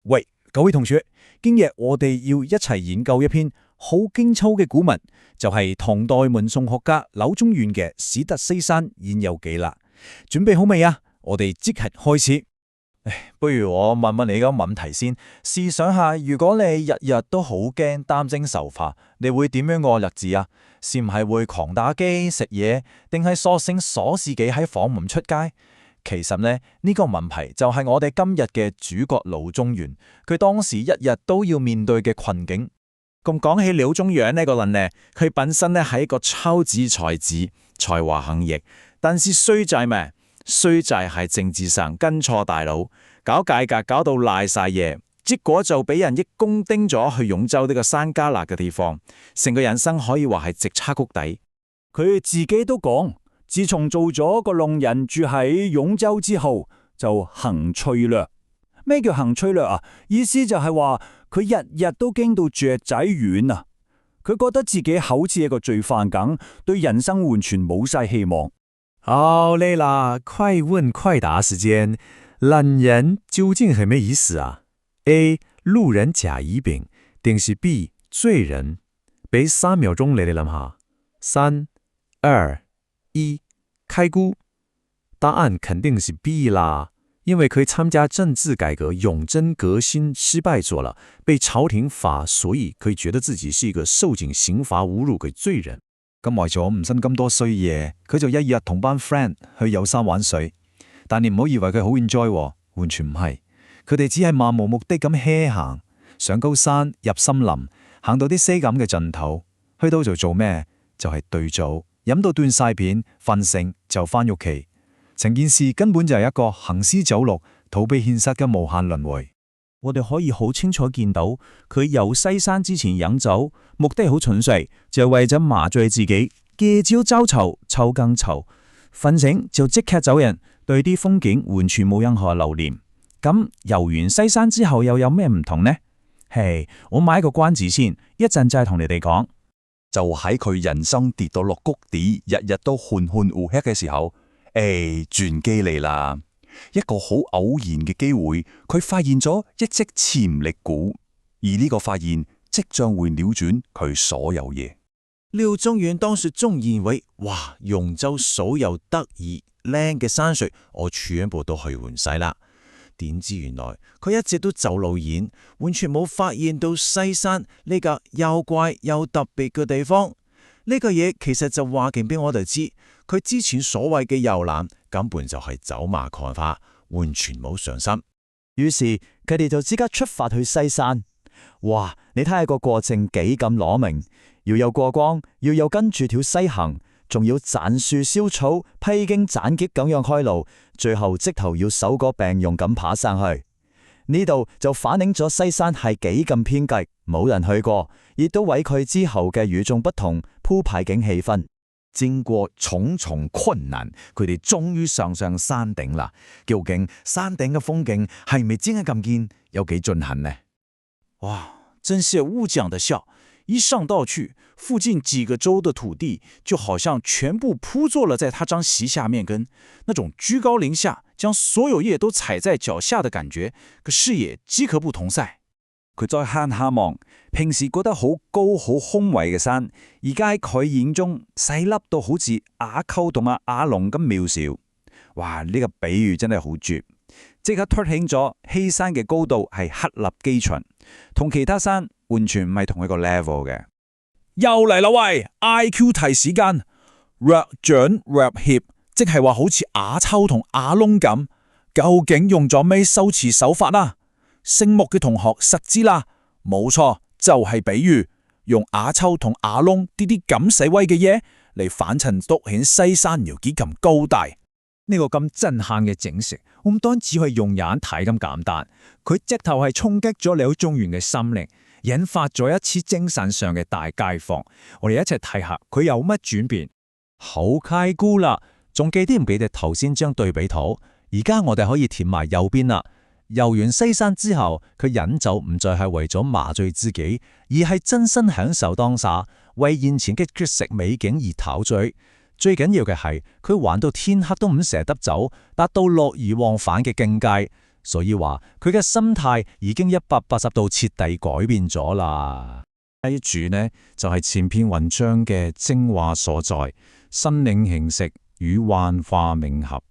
喂，各位同學，今日我哋要一齊研究一篇好勁抽嘅古文，就係唐代文頌學家柳宗元嘅《史特西山宴遊記》啦。準備好未啊？我哋即刻開始。不如我問問你個問題先。試想下，如果你日日都好驚擔驚受怕，你會點樣過日子啊？是唔係會狂打機食嘢，定係索性鎖自己喺房唔出街？其實呢個問題就係我哋今日嘅主角柳宗元，佢當時一日都要面對嘅困境。咁講起柳宗元呢個人呢，佢本身呢係一個超級才子，才華橫溢，但是衰在咩？衰在係政治上跟錯大佬，搞改革搞到賴晒嘢，結果就俾人一公釘咗去永州呢個山旮旯嘅地方，成個人生可以話係直插谷底。佢自己都講，自從做咗個聾人住喺永州之後，就行趣略。咩叫行趣略啊？意思就係話佢日日都驚到雀仔軟啊！佢覺得自己好似一個罪犯咁，對人生完全冇晒希望。好累啦，快問快答時間。懶人究竟係咩意思啊 ？A. 路人甲乙丙，定是 B. 罪人？俾3秒鐘你哋諗下。3、2、1，開估。答案肯定是 B 啦，因為佢參加政治改革永貞革新失敗咗啦，被朝廷罰，所以佢覺得自己是一個受盡刑罰侮辱嘅罪人。咁為咗唔信咁多衰嘢，佢就一日同班 friend 去有山玩水。但你唔好以為佢好 enjoy，完全唔係。佢哋只係漫無目的咁 hea 行，上高山入森林，行到啲西咁嘅盡頭，去到就做咩？就係對組，飲到斷晒片，瞓醒就翻屋企。成件事根本就係一個行屍走肉、逃避現實嘅無限輪迴。我哋可以好清楚見到，佢遊西山之前飲酒，目的好純粹，就係為咗麻醉自己。借朝周愁，秋更愁，瞓醒就即刻走人，對啲風景完全冇任何留念。咁遊完西山之後又有咩唔同呢？我買個關子先，一陣再同你哋講。就喺佢人生跌到落谷底，日日都渾渾噩噩嘅時候，轉機嚟啦！一個好偶然嘅機會，佢發現咗一隻潛力股，而呢個發現即將會扭轉佢所有嘢。柳宗元當時仲以為，哇，永州所有得意靚嘅山水，我全部都去完晒啦。點知原來佢一直都走路演，完全冇發現到西山呢個又怪又特別嘅地方。呢個嘢其實就話勁俾我哋知，佢之前所謂嘅遊覽根本就係走馬看花，完全冇上心。於是佢哋就即刻出發去西山。哇！你睇下個過程幾咁攞命，要有過江，要有跟住條西行，仲要斬樹燒草、披荊斬棘咁樣開路，最後直頭要手過病用咁爬上去。呢度就反映咗西山係幾咁偏僻，冇人去過，亦都為佢之後嘅與眾不同鋪排景氣氛。經過重重困難，佢哋終於上山頂啦。究竟山頂嘅風景係咪真係咁見，有幾震撼呢？哇，真是勿講的笑！一上到去，附近幾個州的土地就好像全部鋪坐了在他張席下面，跟那種居高臨下，將所有嘢都踩在腳下的感覺，個視野即可不同晒。佢再向下望，平時覺得好高好雄偉嘅山，而家喺佢眼中細粒到好似啞溝同埋啞龍咁渺小。哇！呢個比喻真係好絕，即刻凸顯咗西山嘅高度係鶴立雞群，同其他山完全唔係同一個 level 嘅。又嚟啦喂 ！IQ 題時間，弱準弱協，即係話好似啞抽同啞窿咁，究竟用咗咩修辭手法啊？醒目嘅同學實知啦，冇錯，就係比喻，用啞抽同啞窿呢啲咁細威嘅嘢嚟反襯凸顯西山有幾咁高大。呢個咁震撼嘅景色，唔單止係用眼睇咁簡單，佢直頭係衝擊咗柳宗元嘅心靈，引發咗一次精神上嘅大解放。我哋一齊睇下佢有乜轉變。好開估啦！仲記唔記得頭先張對比圖？而家我哋可以填埋右邊啦。遊完西山之後，佢飲酒唔再係為咗麻醉自己，而係真心享受當下，為眼前嘅絕色美景而陶醉。最緊要嘅係，佢玩到天黑都唔捨得走，達到樂而忘返嘅境界。所以話佢嘅心態已經180度徹底改變咗啦。呢住呢就係前篇文章嘅精華所在，身領形式與幻化冥合。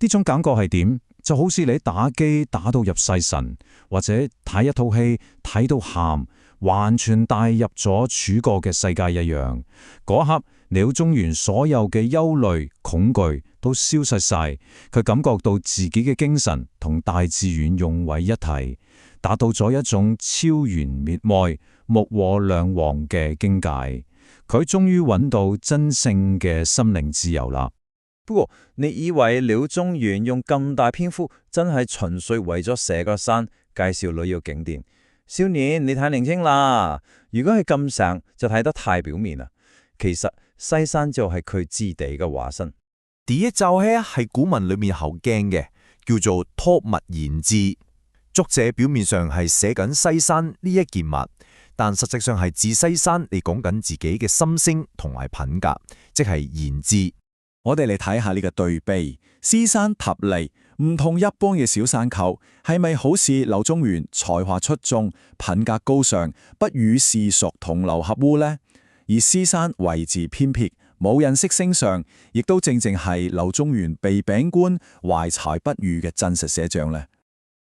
呢種感覺係點？就好似你打機打到入世神，或者睇一套戲睇到喊，完全帶入咗主角嘅世界一樣。嗰刻鳥中原所有嘅憂慮恐懼都消失晒，佢感覺到自己嘅精神同大自然融為一體，達到咗一種超然滅昧、木和兩忘嘅境界。佢終於揾到真正嘅心靈自由啦。不過，你以為廖宗元用咁大篇幅，真係純粹為咗寫個山介紹旅遊景點？少年，你太年輕啦！如果係咁長，就睇得太表面啦。其實西山就係佢之地嘅化身。第一就係古文裏面好驚嘅，叫做託物言志。作者表面上係寫緊西山呢一件物，但實際上係指西山你講緊自己嘅心聲同埋品格，即係言志。我哋嚟睇下呢個對比，詩山塔利唔同一般嘅小山寇，係咪好似柳宗元才華出眾、品格高尚，不與世俗同流合污呢？而詩山位置偏僻，冇人識升上，亦都正係柳宗元被貶官、懷才不遇嘅真實寫照呢。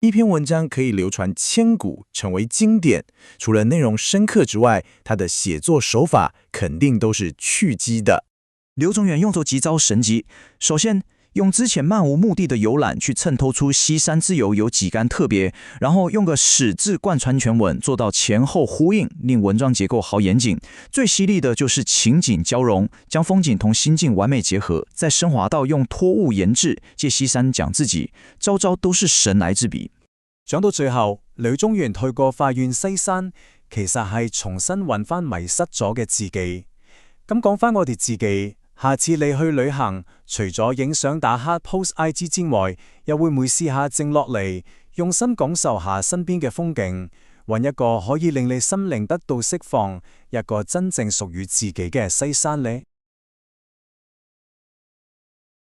一篇文章可以流傳千古，成為經典，除了內容深刻之外，他的寫作手法肯定都是去機的。柳宗元用咗幾招神機，首先用之前漫無目的的遊覽去襯透出西山之遊有幾干特別，然後用個史字貫穿全文，做到前後呼應，令文章結構好嚴謹。最犀利的就是情景交融，將風景同心境完美結合，再升華到用託物言志，借西山講自己，招招都是神來之筆。講到最後，柳宗元去過發現西山，其實係重新揾翻迷失咗嘅自己。咁講翻我哋自己。下次你去旅行，除咗影相打卡 post IG 之外，又會唔會試下靜落嚟，用心感受下身邊嘅風景，揾一個可以令你心靈得到釋放，一個真正屬於自己嘅西山呢？